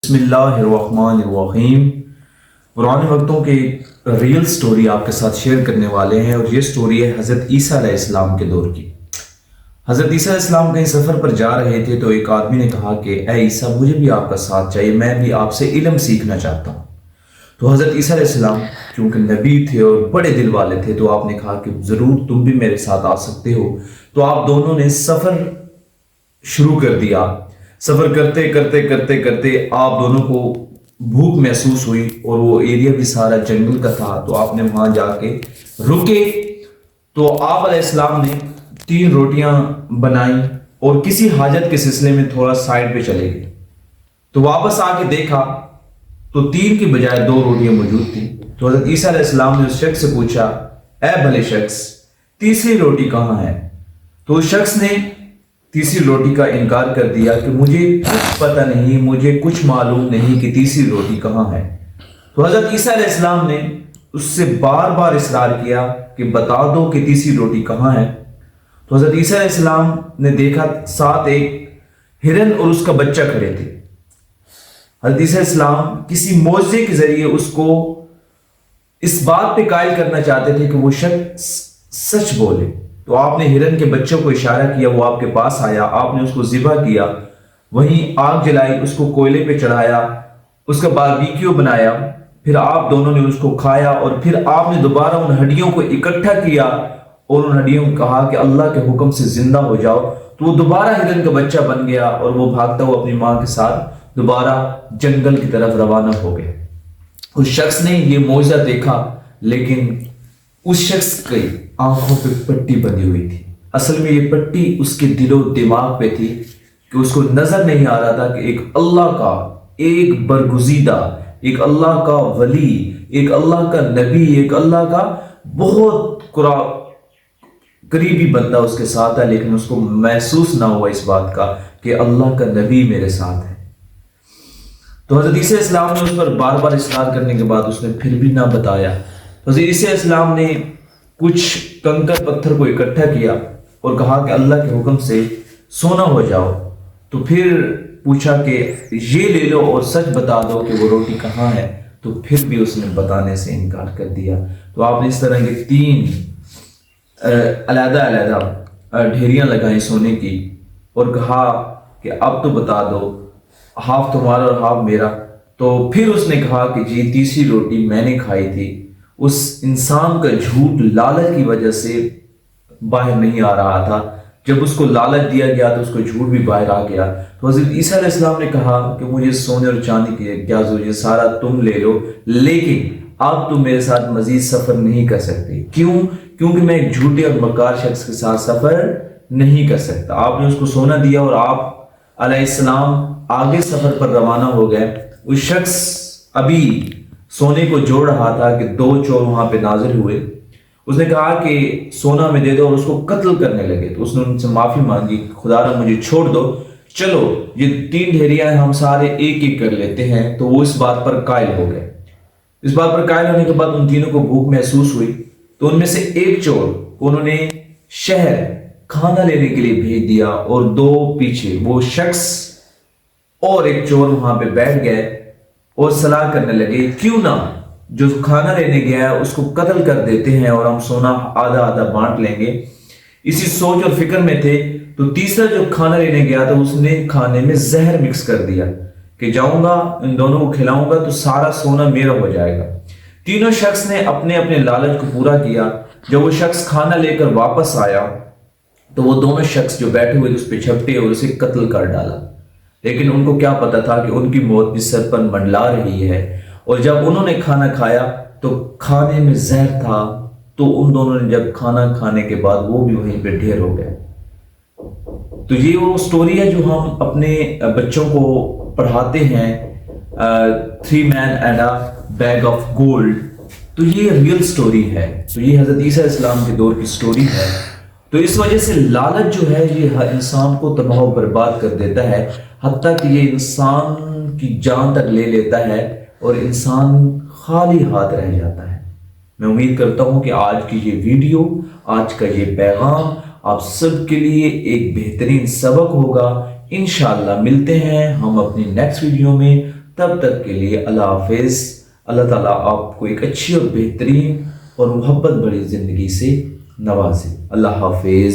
बिस्मिल्लाहिर्रहमानिर्रहीम। पुराने वक्तों के रियल स्टोरी आपके साथ शेयर करने वाले हैं और ये स्टोरी है हज़रत ईसा अलैहिस्सलाम के दौर की। हज़रत ईसा अलैहिस्सलाम कहीं सफ़र पर जा रहे थे तो एक आदमी ने कहा कि ए ईसा, मुझे भी आपका साथ चाहिए, मैं भी आपसे इल्म सीखना चाहता हूँ। तो हज़रत ईसा अलैहिस्सलाम क्योंकि नबी थे और बड़े दिल वाले थे तो आपने कहा कि ज़रूर तुम भी मेरे साथ आ सकते हो। तो आप दोनों ने सफ़र शुरू कर दिया। सफ़र करते करते करते करते आप दोनों को भूख महसूस हुई और वो एरिया भी सारा जंगल का था, तो आपने वहां जाके रुके। तो आप अलैहिस्सलाम ने 3 रोटियां बनाई और किसी हाजत के सिलसिले में थोड़ा साइड पे चले गए। तो वापस आके देखा तो 3 की बजाय 2 रोटियां मौजूद थी। तो हज़रत ईसा अलैहिस्सलाम ने उस शख्स से पूछा, ए भले शख्स, तीसरी रोटी कहाँ है? तो उस शख्स ने तीसरी रोटी का इनकार कर दिया कि मुझे कुछ पता नहीं, मुझे कुछ मालूम नहीं कि तीसरी रोटी कहाँ है। तो हज़रत ईसा अलैहिस्सलाम ने उससे बार बार इसरार किया कि बता दो कि तीसरी रोटी कहाँ है। तो हज़रत ईसा अलैहिस्सलाम ने देखा साथ एक हिरन और उसका बच्चा खड़े थे। हज़रत ईसा अलैहिस्सलाम किसी मौजज़े के जरिए उसको इस बात पे कायल करना चाहते थे कि वो शख्स सच बोले। तो आपने हिरन के बच्चों को इशारा किया, वो आपके पास आया, आपने उसको ज़िबा किया, वहीं आग जलाई, उसको कोयले पे चढ़ाया, उसका बारबेक्यू बनाया, फिर आप दोनों ने उसको खाया और फिर आपने दोबारा उन हड्डियों को इकट्ठा किया और उन हड्डियों को कहा कि अल्लाह के हुक्म से जिंदा हो जाओ। तो वो दोबारा हिरन का बच्चा बन गया और वो भागता हुआ अपनी माँ के साथ दोबारा जंगल की तरफ रवाना हो गए। उस शख्स ने ये मौजज़ा देखा, लेकिन उस शख्स की आंखों पे पट्टी बंधी हुई थी। असल में ये पट्टी उसके दिलो दिमाग पे थी कि उसको नजर नहीं आ रहा था कि एक अल्लाह का एक बरगुजीदा, एक अल्लाह का वली, एक अल्लाह का नबी, एक अल्लाह का बहुत करीबी बंदा उसके साथ है, लेकिन उसको महसूस ना हुआ इस बात का कि अल्लाह का नबी मेरे साथ है। तो हज़रत ईसा अलैहिस्सलाम ने उस पर बार बार इसरार करने के बाद उसने फिर भी ना बताया। हज़रत ईसा अलैहिस्सलाम ने कुछ कंकर पत्थर को इकट्ठा किया और कहा कि अल्लाह के हुक्म से सोना हो जाओ। तो फिर पूछा कि ये ले लो और सच बता दो कि वो रोटी कहाँ है। तो फिर भी उसने बताने से इनकार कर दिया। तो आपने इस तरह के 3 अलग-अलग ढेरियां लगाई सोने की और कहा कि अब तो बता दो, हाफ तुम्हारा और हाफ मेरा। तो फिर उसने कहा कि जी तीसरी रोटी मैंने खाई थी। उस इंसान का झूठ लालच की वजह से बाहर नहीं आ रहा था। जब उसको लालच दिया गया तो उसको झूठ भी बाहर आ गया। तो हज़रत ईसा अलैहिस्सलाम ने कहा कि मुझे सोने और चांदी की क्या जरूरत, सारा तुम ले लो, लेकिन अब तुम मेरे साथ मजीद सफर नहीं कर सकते। क्यों? क्योंकि मैं एक झूठे और मक्कार शख्स के साथ सफर नहीं कर सकता। आपने उसको सोना दिया और आप अलैहिस्सलाम आगे सफर पर रवाना हो गए। उस शख्स अभी सोने को जोड़ रहा था कि 2 चोर वहां पे नाजिर हुए। उसने कहा कि सोना में दे दो और उसको कत्ल करने लगे। तो उसने उनसे माफी मांगी, खुदारा मुझे छोड़ दो, चलो ये 3 ढेरियां हम सारे एक एक कर लेते हैं। तो वो इस बात पर कायल हो गए। इस बात पर कायल होने के बाद उन तीनों को भूख महसूस हुई। तो उनमें से एक चोर को उन्होंने शहर खाना लेने के लिए भेज दिया और 2 पीछे वो शख्स और एक चोर वहां पे बैठ गए और सलाह करने लगे, क्यों ना जो खाना लेने गया है उसको कत्ल कर देते हैं और हम सोना आधा आधा बांट लेंगे। इसी सोच और फिक्र में थे। तो तीसरा जो खाना लेने गया था उसने खाने में जहर मिक्स कर दिया कि जाऊंगा इन दोनों को खिलाऊंगा तो सारा सोना मेरा हो जाएगा। तीनों शख्स ने अपने अपने लालच को पूरा किया। जब वो शख्स खाना लेकर वापस आया तो वो दोनों शख्स जो बैठे हुए उस पर झपटे और उसे कत्ल कर डाला। लेकिन उनको क्या पता था कि उनकी मौत भी सर पर मंडला रही है। और जब उन्होंने खाना खाया तो खाने में जहर था। तो उन दोनों ने जब खाना खाने के बाद वो भी वहीं पे ढेर हो गए। तो ये वो स्टोरी है जो हम अपने बच्चों को पढ़ाते हैं, 3 man and a bag of gold. तो ये रियल स्टोरी है। तो ये हज़रत ईसा अलैहिस्सलाम के दौर की स्टोरी है। तो इस वजह से लालच जो है ये हर इंसान को तबाह बर्बाद कर देता है, हत्ता कि ये इंसान की जान तक ले लेता है और इंसान खाली हाथ रह जाता है। मैं उम्मीद करता हूं कि आज की ये वीडियो, आज का ये पैगाम आप सब के लिए एक बेहतरीन सबक होगा। इंशाअल्लाह मिलते हैं हम अपनी नेक्स्ट वीडियो में। تب تک کے لیے اللہ حافظ۔ اللہ تعالیٰ آپ کو ایک اچھی اور بہترین اور محبت بڑی زندگی سے نوازے۔ اللہ حافظ۔